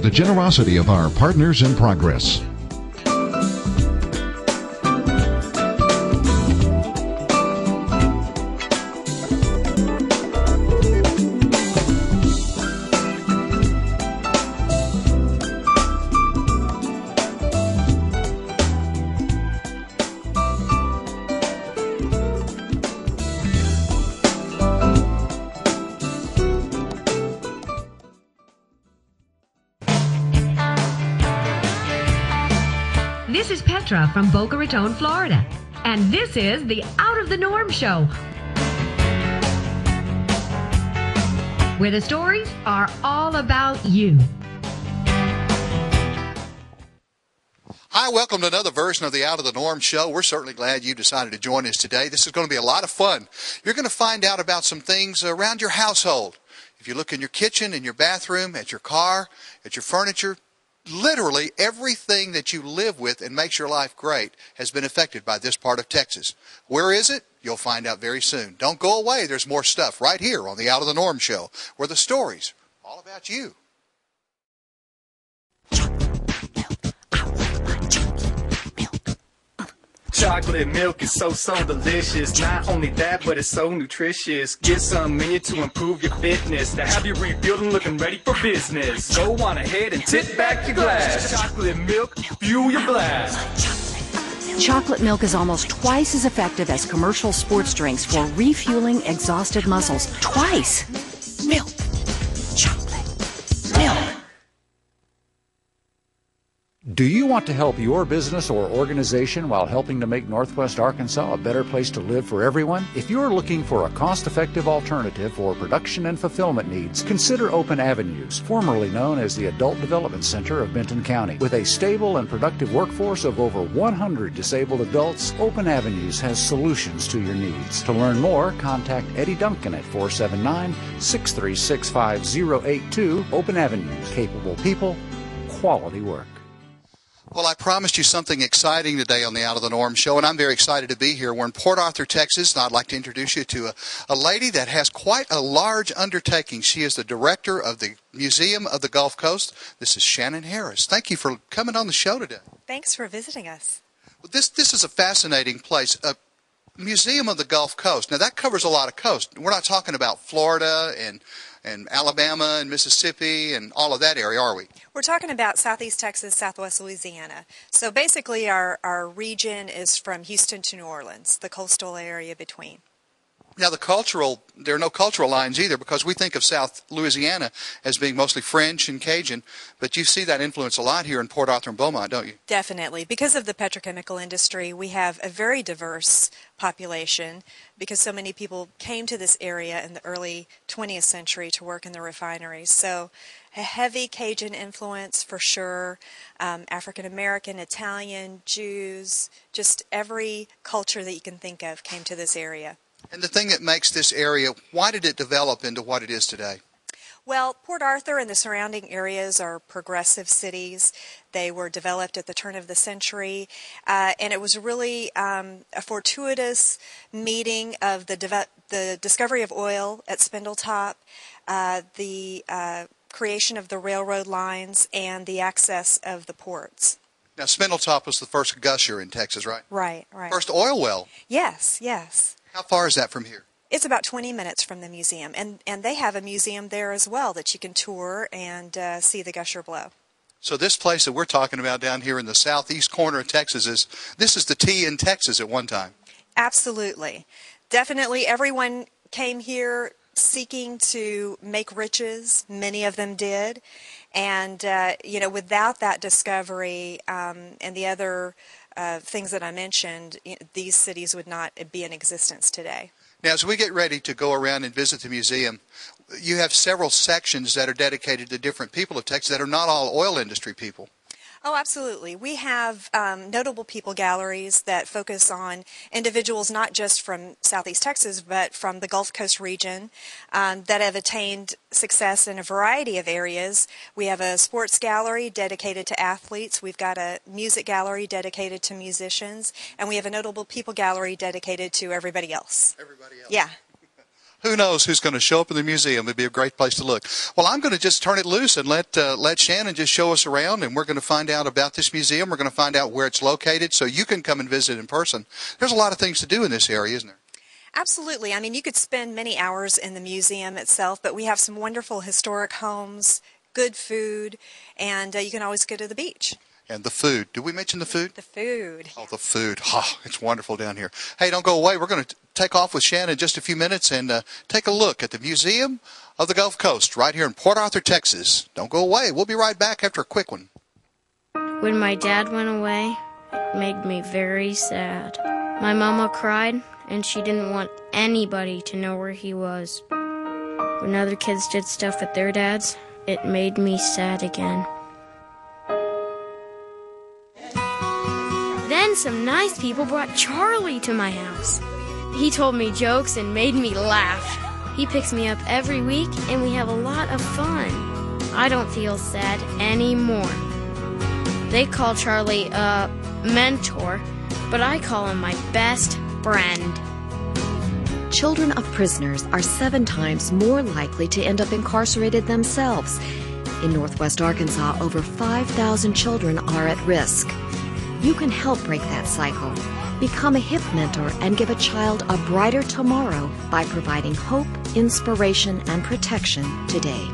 the generosity of our partners in progress. This is Petra from Boca Raton, Florida, and this is the Out of the Norm Show, where the stories are all about you. Hi, welcome to another version of the Out of the Norm Show. We're certainly glad you decided to join us today. This is going to be a lot of fun. You're going to find out about some things around your household. If you look in your kitchen, in your bathroom, at your car, at your furniture, literally everything that you live with and makes your life great has been affected by this part of Texas. Where is it? You'll find out very soon. Don't go away. There's more stuff right here on the Out of the Norm Show, where the stories are all about you. Chocolate milk is so delicious. Not only that, but it's so nutritious. Get some in you to improve your fitness, to have you rebuilding, looking ready for business. Go on ahead and tip back your glass. Chocolate milk, fuel your blast. Chocolate milk is almost twice as effective as commercial sports drinks for refueling exhausted muscles. Twice. Milk. Chocolate. Milk. Do you want to help your business or organization while helping to make Northwest Arkansas a better place to live for everyone? If you're looking for a cost-effective alternative for production and fulfillment needs, consider Open Avenues, formerly known as the Adult Development Center of Benton County. With a stable and productive workforce of over 100 disabled adults, Open Avenues has solutions to your needs. To learn more, contact Eddie Duncan at 479-636-5082. Open Avenues, capable people, quality work. Well, I promised you something exciting today on the Out of the Norm Show, and I'm very excited to be here. We're in Port Arthur, Texas, and I'd like to introduce you to a lady that has quite a large undertaking. She is the director of the Museum of the Gulf Coast. This is Shannon Harris. Thank you for coming on the show today. Thanks for visiting us. Well, this is a fascinating place. Museum of the Gulf Coast. Now, that covers a lot of coast. We're not talking about Florida and Alabama and Mississippi and all of that area, are we? We're talking about Southeast Texas, Southwest Louisiana. So basically our region is from Houston to New Orleans, the coastal area between. Now, there are no cultural lines either, because we think of South Louisiana as being mostly French and Cajun, but you see that influence a lot here in Port Arthur and Beaumont, don't you? Definitely. Because of the petrochemical industry, we have a very diverse population, because so many people came to this area in the early 20th century to work in the refineries. So a heavy Cajun influence for sure, African American, Italian, Jews, just every culture that you can think of came to this area. And the thing that makes this area, why did it develop into what it is today? Well, Port Arthur and the surrounding areas are progressive cities. They were developed at the turn of the century, and it was really a fortuitous meeting of the discovery of oil at Spindletop, the creation of the railroad lines, and the access of the ports. Now, Spindletop was the first gusher in Texas, right? Right. First oil well. Yes. How far is that from here? It's about 20 minutes from the museum, and they have a museum there as well that you can tour and see the gusher blow. So this place that we're talking about down here in the southeast corner of Texas is the T in Texas at one time. Absolutely. Definitely everyone came here seeking to make riches. Many of them did. And, without that discovery and the other things that I mentioned, these cities would not be in existence today. Now, as we get ready to go around and visit the museum, you have several sections that are dedicated to different people of Texas that are not all oil industry people. Oh, absolutely. We have notable people galleries that focus on individuals not just from Southeast Texas, but from the Gulf Coast region that have attained success in a variety of areas. We have a sports gallery dedicated to athletes. We've got a music gallery dedicated to musicians. And we have a notable people gallery dedicated to everybody else. Everybody else. Yeah. Who knows who's going to show up in the museum? It'd be a great place to look. Well, I'm going to just turn it loose and let Shannon just show us around, and we're going to find out about this museum. We're going to find out where it's located so you can come and visit in person. There's a lot of things to do in this area, isn't there? Absolutely. I mean, you could spend many hours in the museum itself, but we have some wonderful historic homes, good food, and you can always go to the beach. And the food. Did we mention the food? The food. Oh, the food. Oh, it's wonderful down here. Hey, don't go away. We're going to take off with Shannon in just a few minutes and take a look at the Museum of the Gulf Coast right here in Port Arthur, Texas. Don't go away. We'll be right back after a quick one. When my dad went away, it made me very sad. My mama cried, and she didn't want anybody to know where he was. When other kids did stuff with their dads, it made me sad again. Then some nice people brought Charlie to my house. He told me jokes and made me laugh. He picks me up every week and we have a lot of fun. I don't feel sad anymore. They call Charlie a mentor, but I call him my best friend. Children of prisoners are 7 times more likely to end up incarcerated themselves. In Northwest Arkansas, over 5,000 children are at risk. You can help break that cycle. Become a HIP mentor and give a child a brighter tomorrow by providing hope, inspiration, and protection today.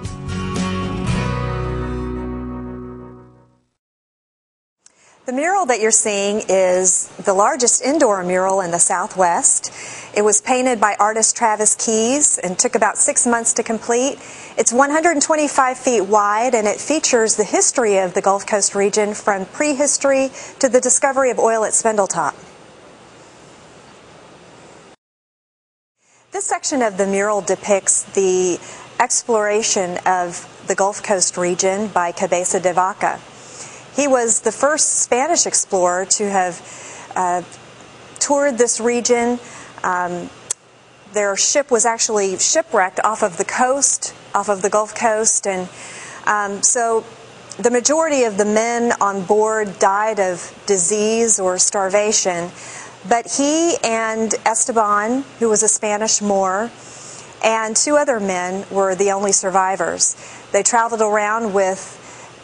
The mural that you're seeing is the largest indoor mural in the Southwest. It was painted by artist Travis Keyes and took about 6 months to complete. It's 125 feet wide, and it features the history of the Gulf Coast region from prehistory to the discovery of oil at Spindletop. This section of the mural depicts the exploration of the Gulf Coast region by Cabeza de Vaca. He was the first Spanish explorer to have toured this region. Their ship was actually shipwrecked off of the coast, off of the Gulf Coast, and so the majority of the men on board died of disease or starvation. But he and Esteban, who was a Spanish Moor, and 2 other men were the only survivors. They traveled around with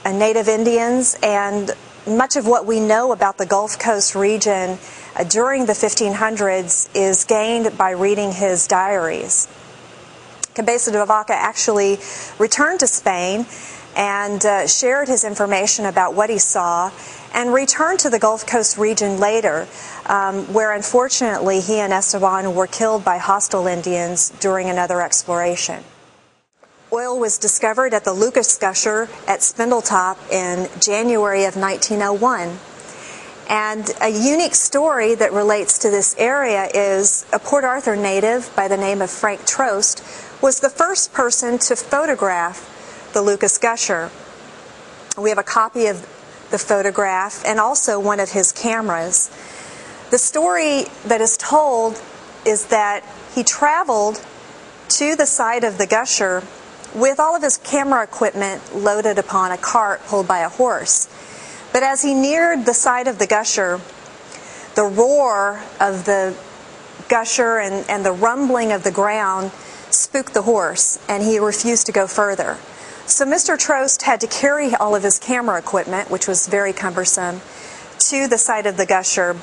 native Indians, and much of what we know about the Gulf Coast region during the 1500s is gained by reading his diaries. Cabeza de Vaca actually returned to Spain and shared his information about what he saw, and returned to the Gulf Coast region later, where unfortunately he and Esteban were killed by hostile Indians during another exploration. Oil was discovered at the Lucas Gusher at Spindletop in January of 1901. And a unique story that relates to this area is a Port Arthur native by the name of Frank Trost was the first person to photograph the Lucas Gusher. We have a copy of the photograph and also one of his cameras. The story that is told is that he traveled to the side of the Gusher with all of his camera equipment loaded upon a cart pulled by a horse. But as he neared the side of the Gusher, the roar of the Gusher and the rumbling of the ground spooked the horse, and he refused to go further. So Mr. Trost had to carry all of his camera equipment, which was very cumbersome, to the side of the Gusher,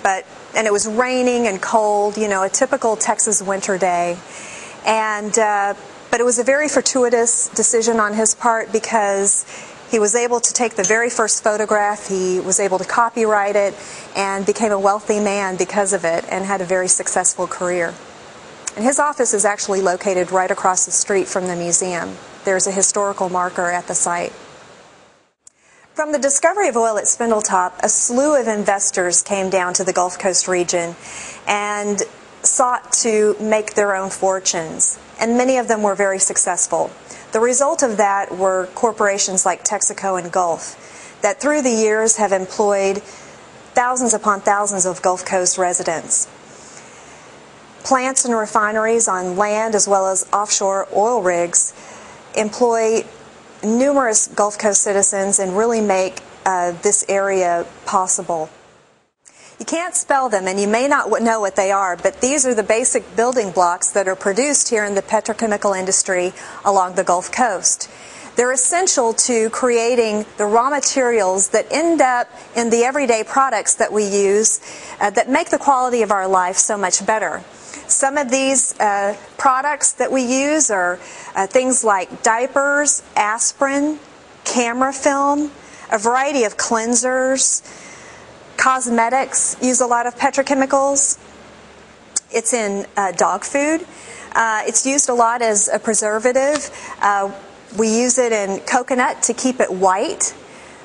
and it was raining and cold, you know, a typical Texas winter day. But it was a very fortuitous decision on his part, because he was able to take the very first photograph, he was able to copyright it, and became a wealthy man because of it, and had a very successful career. And his office is actually located right across the street from the museum. There's a historical marker at the site. From the discovery of oil at Spindletop, a slew of investors came down to the Gulf Coast region and sought to make their own fortunes, and many of them were very successful. The result of that were corporations like Texaco and Gulf that through the years have employed thousands upon thousands of Gulf Coast residents. Plants and refineries on land as well as offshore oil rigs employ numerous Gulf Coast citizens and really make this area possible. You can't spell them, and you may not know what they are, but these are the basic building blocks that are produced here in the petrochemical industry along the Gulf Coast. They're essential to creating the raw materials that end up in the everyday products that we use that make the quality of our life so much better. Some of these products that we use are things like diapers, aspirin, camera film, a variety of cleansers. Cosmetics use a lot of petrochemicals. It's in dog food. It's used a lot as a preservative. We use it in coconut to keep it white.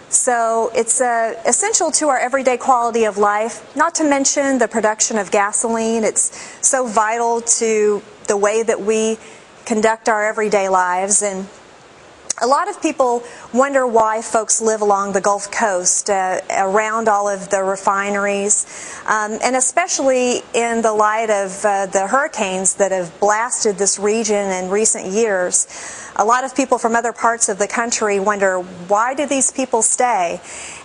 So it's essential to our everyday quality of life, not to mention the production of gasoline. It's so vital to the way that we conduct our everyday lives. And a lot of people wonder why folks live along the Gulf Coast, around all of the refineries, and especially in the light of the hurricanes that have blasted this region in recent years. A lot of people from other parts of the country wonder, why do these people stay?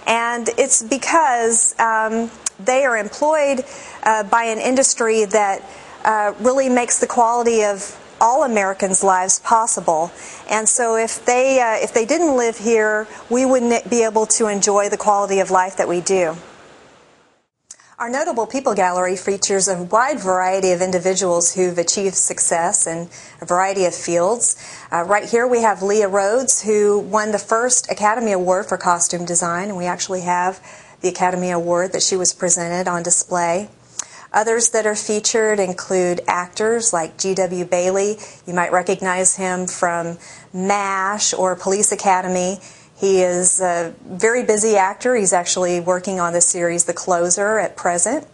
And it's because they are employed by an industry that really makes the quality of all Americans' lives possible. And so if they didn't live here, we wouldn't be able to enjoy the quality of life that we do. Our Notable People Gallery features a wide variety of individuals who've achieved success in a variety of fields. Right here we have Leah Rhodes, who won the first Academy Award for costume design, and we actually have the Academy Award that she was presented on display. Others that are featured include actors like G.W. Bailey. You might recognize him from MASH or Police Academy. He is a very busy actor. He's actually working on the series The Closer at present.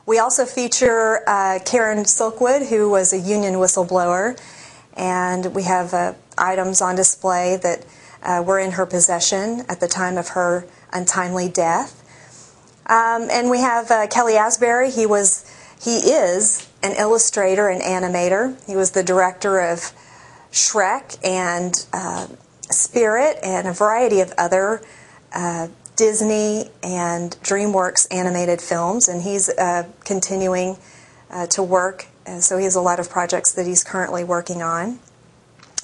We also feature Karen Silkwood, who was a union whistleblower, and we have items on display that were in her possession at the time of her untimely death. And we have Kelly Asbury. He is an illustrator and animator. He was the director of Shrek and Spirit and a variety of other Disney and DreamWorks animated films, and he's continuing to work, so he has a lot of projects that he's currently working on.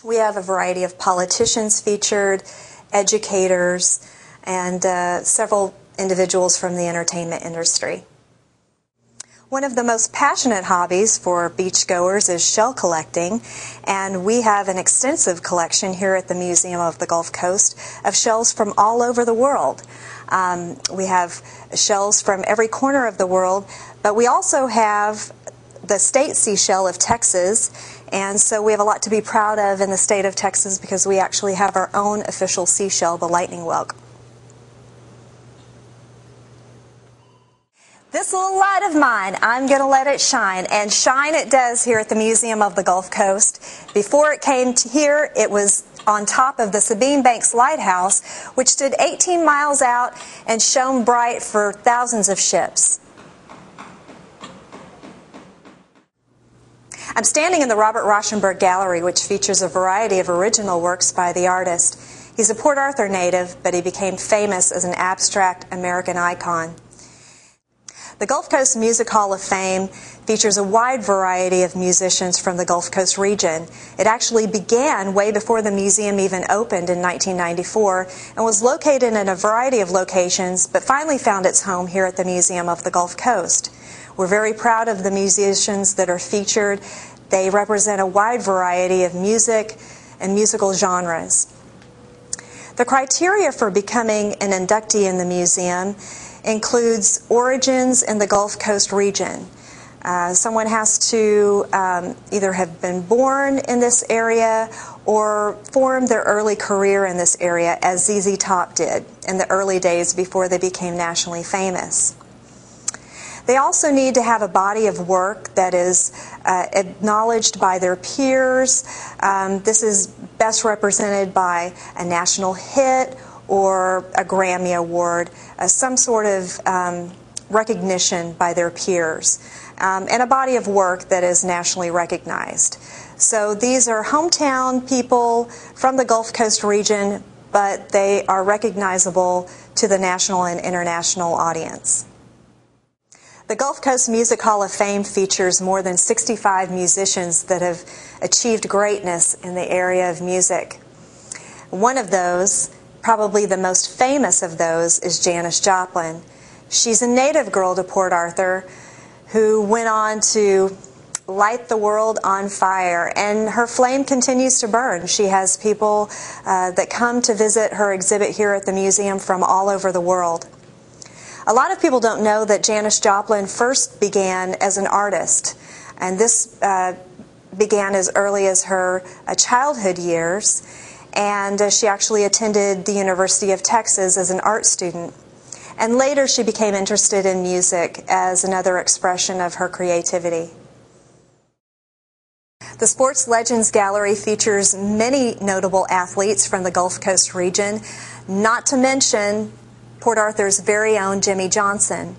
We have a variety of politicians featured, educators, and several individuals from the entertainment industry. One of the most passionate hobbies for beachgoers is shell collecting, and we have an extensive collection here at the Museum of the Gulf Coast of shells from all over the world. We have shells from every corner of the world, but we also have the state seashell of Texas, and so we have a lot to be proud of in the state of Texas because we actually have our own official seashell, the lightning whelk. This little light of mine, I'm going to let it shine, and shine it does here at the Museum of the Gulf Coast. Before it came to here, it was on top of the Sabine Banks Lighthouse, which stood 18 miles out and shone bright for thousands of ships. I'm standing in the Robert Rauschenberg Gallery, which features a variety of original works by the artist. He's a Port Arthur native, but he became famous as an abstract American icon. The Gulf Coast Music Hall of Fame features a wide variety of musicians from the Gulf Coast region. It actually began way before the museum even opened in 1994 and was located in a variety of locations, but finally found its home here at the Museum of the Gulf Coast. We're very proud of the musicians that are featured. They represent a wide variety of music and musical genres. The criteria for becoming an inductee in the museum includes origins in the Gulf Coast region. Someone has to either have been born in this area or formed their early career in this area, as ZZ Top did in the early days before they became nationally famous. They also need to have a body of work that is acknowledged by their peers. This is best represented by a national hit or a Grammy Award, some sort of recognition by their peers, and a body of work that is nationally recognized. So these are hometown people from the Gulf Coast region, but they are recognizable to the national and international audience. The Gulf Coast Music Hall of Fame features more than 65 musicians that have achieved greatness in the area of music. One of those, probably the most famous of those, is Janice Joplin. She's a native girl to Port Arthur who went on to light the world on fire, and her flame continues to burn. She has people that come to visit her exhibit here at the museum from all over the world. A lot of people don't know that Janice Joplin first began as an artist, and this began as early as her childhood years, and she actually attended the University of Texas as an art student. And later she became interested in music as another expression of her creativity. The Sports Legends Gallery features many notable athletes from the Gulf Coast region, not to mention Port Arthur's very own Jimmy Johnson.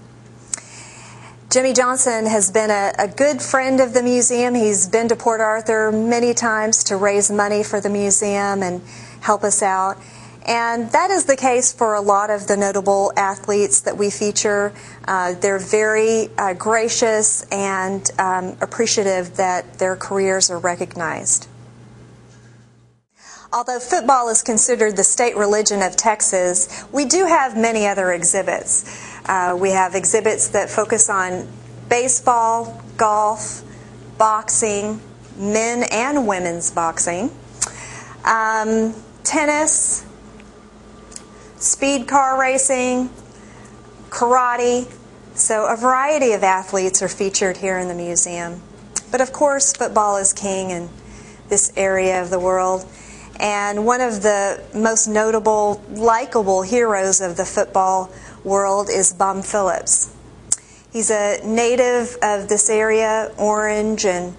Jimmy Johnson has been a good friend of the museum. He's been to Port Arthur many times to raise money for the museum and help us out. And that is the case for a lot of the notable athletes that we feature. They're very gracious and appreciative that their careers are recognized. Although football is considered the state religion of Texas, we do have many other exhibits. We have exhibits that focus on baseball, golf, boxing, men and women's boxing, tennis, speed car racing, karate. So a variety of athletes are featured here in the museum. But of course, football is king in this area of the world. And one of the most notable, likable heroes of the football world is Bum Phillips. He's a native of this area, Orange, and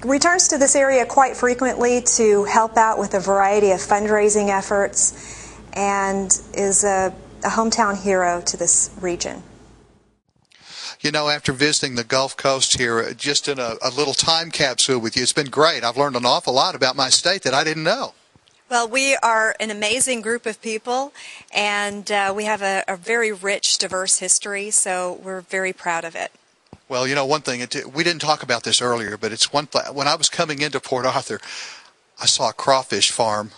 returns to this area quite frequently to help out with a variety of fundraising efforts, and is a hometown hero to this region. You know, after visiting the Gulf Coast here, just in a little time capsule with you, it's been great. I've learned an awful lot about my state that I didn't know. Well, we are an amazing group of people, and we have a very rich, diverse history, so we're very proud of it. Well, you know, one thing, we didn't talk about this earlier, but it's one thing. When I was coming into Port Arthur, I saw a crawfish farm.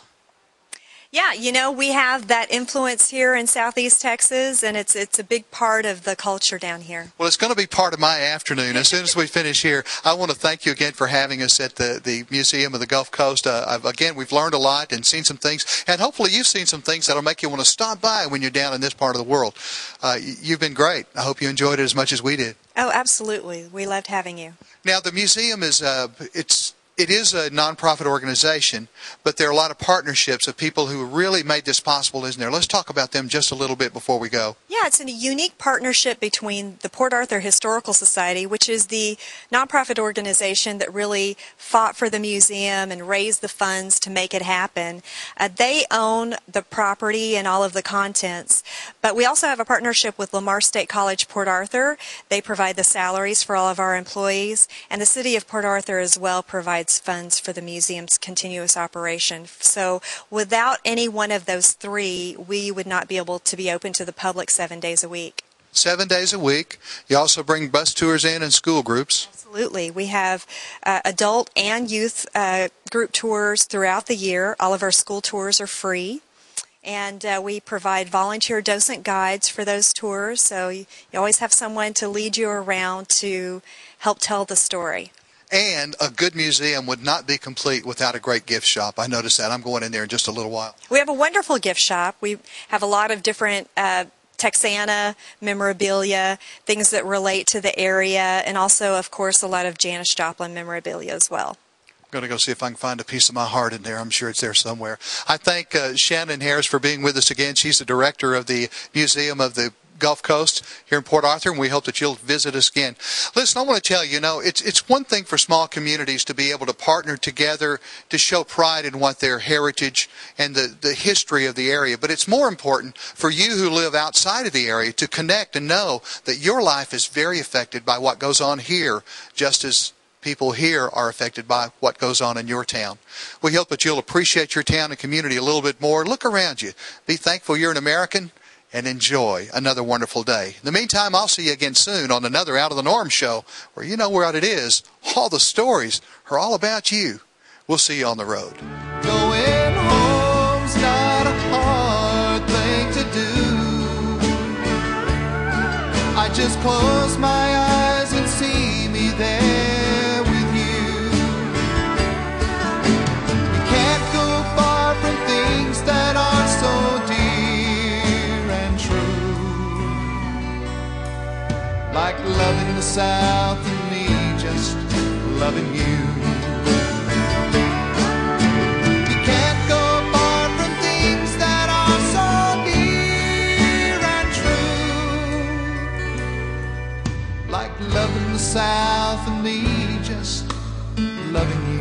Yeah, you know, we have that influence here in Southeast Texas, and it's a big part of the culture down here. Well, it's going to be part of my afternoon. As soon as we finish here, I want to thank you again for having us at the Museum of the Gulf Coast. Again, we've learned a lot and seen some things, and hopefully you've seen some things that will make you want to stop by when you're down in this part of the world. You've been great. I hope you enjoyed it as much as we did. Oh, absolutely. We loved having you. Now, the museum is it is a nonprofit organization, but there are a lot of partnerships of people who really made this possible, isn't there? Let's talk about them just a little bit before we go. Yeah, it's a unique partnership between the Port Arthur Historical Society, which is the nonprofit organization that really fought for the museum and raised the funds to make it happen. They own the property and all of the contents, but we also have a partnership with Lamar State College Port Arthur. They provide the salaries for all of our employees, and the City of Port Arthur as well provides funds for the museum's continuous operation. So without any one of those three, we would not be able to be open to the public 7 days a week. 7 days a week. You also bring bus tours in and school groups. Absolutely. We have adult and youth group tours throughout the year. All of our school tours are free. And we provide volunteer docent guides for those tours. So you always have someone to lead you around to help tell the story. And a good museum would not be complete without a great gift shop. I noticed that. I'm going in there in just a little while. We have a wonderful gift shop. We have a lot of different Texana memorabilia, things that relate to the area, and also, of course, a lot of Janice Joplin memorabilia as well. I'm going to go see if I can find a piece of my heart in there. I'm sure it's there somewhere. I thank Shannon Harris for being with us again. She's the director of the Museum of the Gulf Coast here in Port Arthur, and we hope that you'll visit us again. Listen, I want to tell you, it's one thing for small communities to be able to partner together to show pride in what their heritage and the history of the area, but it's more important for you who live outside of the area to connect and know that your life is very affected by what goes on here, just as people here are affected by what goes on in your town. We hope that you'll appreciate your town and community a little bit more. Look around you. Be thankful you're an American. and enjoy another wonderful day. In the meantime, I'll see you again soon on another Out of the Norm show, where you know what it is. All the stories are all about you. We'll see you on the road. Going home's not a hard thing to do. I just close my eyes and see me there with you. We can't go far from things that are so dear and true, like loving the South and me just loving you. Loving the South and me just loving you.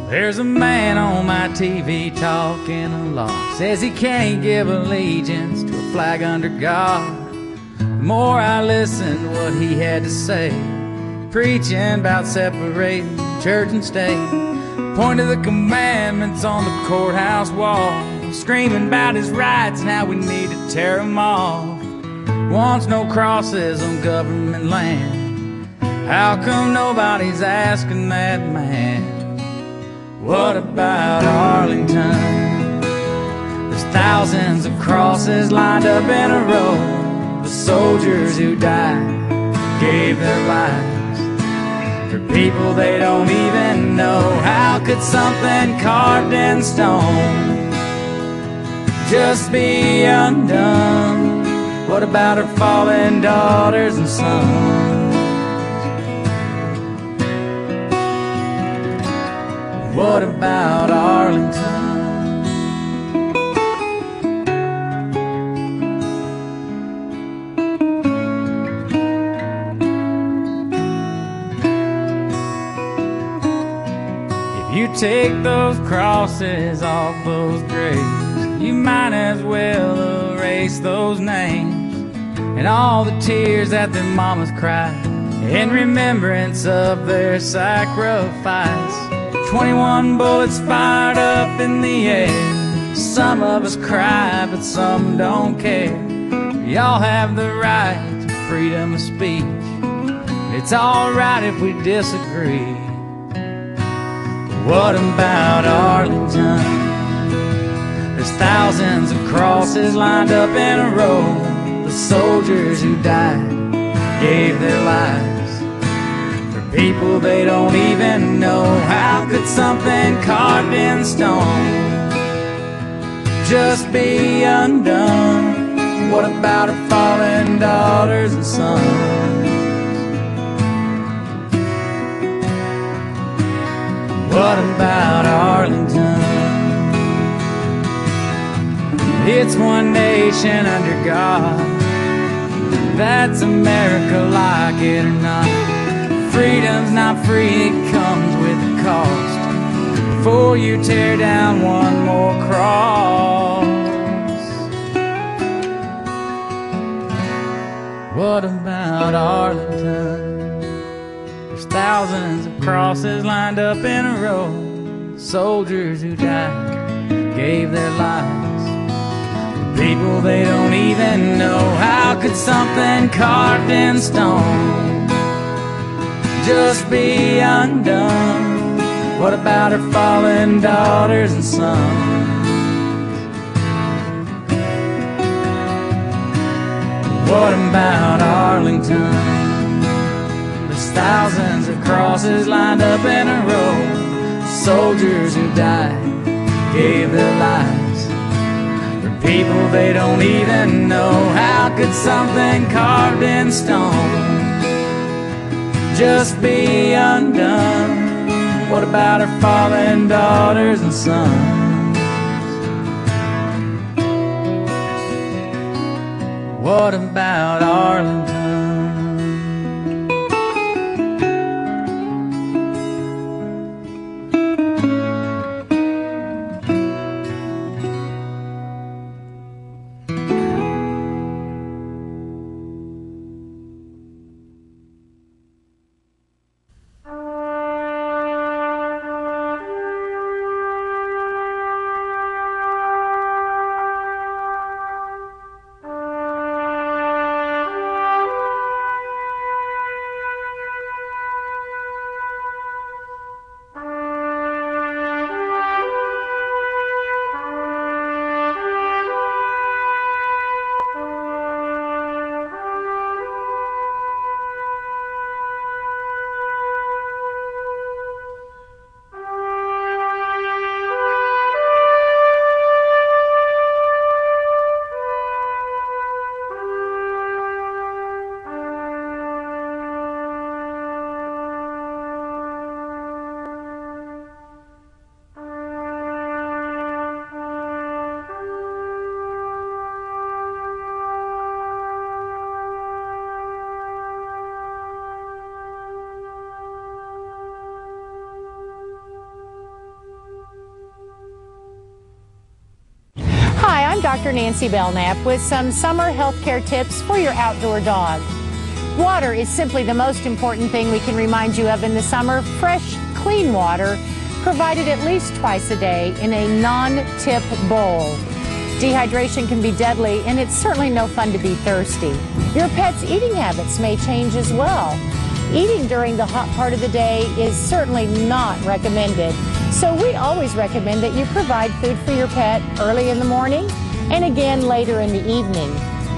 There's a man on my TV talking a lot. Says he can't give allegiance to a flag under God. The more I listened to what he had to say, preaching about separating church and state, pointing to the commandments on the courthouse wall, screaming about his rights and how we need to tear them off. Wants no crosses on government land. How come nobody's asking that man? What about Arlington? There's thousands of crosses lined up in a row. The soldiers who died gave their lives for people they don't even know. How could something carved in stone just be undone? What about our fallen daughters and sons? What about Arlington? If you take those crosses off those graves, you might as well erase those names and all the tears that their mamas cried in remembrance of their sacrifice. 21 bullets fired up in the air. Some of us cry, but some don't care. We all have the right to freedom of speech. It's alright if we disagree. What about Arlington? There's thousands of crosses lined up in a row. The soldiers who died gave their lives for people they don't even know. How could something carved in stone just be undone? What about our fallen daughters and sons? What about Arlington? It's one nation under God. That's America, like it or not. Freedom's not free, it comes with a cost. Before you tear down one more cross. What about Arlington? There's thousands of crosses lined up in a row. Soldiers who died gave their lives for people they don't even know. How could something carved in stone just be undone? What about her fallen daughters and sons? What about Arlington? There's thousands of crosses lined up in a row. Soldiers who died gave their lives for people they don't even know. How could something carved in stone just be undone? What about our fallen daughters and sons? What about Arlington? Dr. Nancy Belknap with some summer healthcare tips for your outdoor dog. Water is simply the most important thing we can remind you of in the summer. Fresh, clean water provided at least twice a day in a non-tip bowl. Dehydration can be deadly, and it's certainly no fun to be thirsty. Your pet's eating habits may change as well. Eating during the hot part of the day is certainly not recommended. So we always recommend that you provide food for your pet early in the morning and again later in the evening.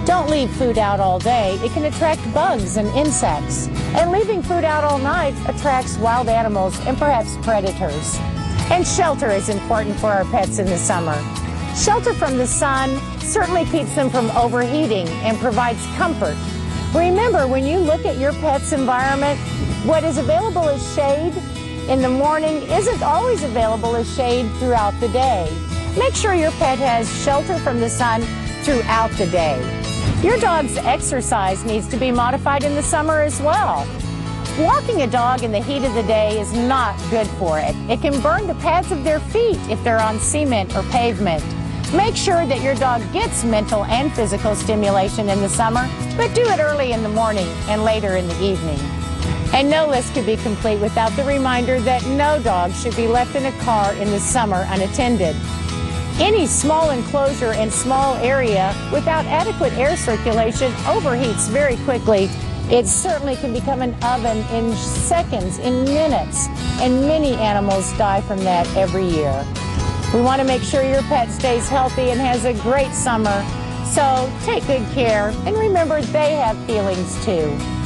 Don't leave food out all day. It can attract bugs and insects. And leaving food out all night attracts wild animals and perhaps predators. And shelter is important for our pets in the summer. Shelter from the sun certainly keeps them from overheating and provides comfort. Remember, when you look at your pet's environment, what is available as shade in the morning isn't always available as shade throughout the day. Make sure your pet has shelter from the sun throughout the day. Your dog's exercise needs to be modified in the summer as well. Walking a dog in the heat of the day is not good for it. It can burn the pads of their feet if they're on cement or pavement. Make sure that your dog gets mental and physical stimulation in the summer, but do it early in the morning and later in the evening. And no list could be complete without the reminder that no dog should be left in a car in the summer unattended. Any small enclosure and small area without adequate air circulation overheats very quickly It certainly can become an oven in seconds, in minutes, and many animals die from that every year. We want to make sure your pet stays healthy and has a great summer, so take good care, and remember they have feelings too.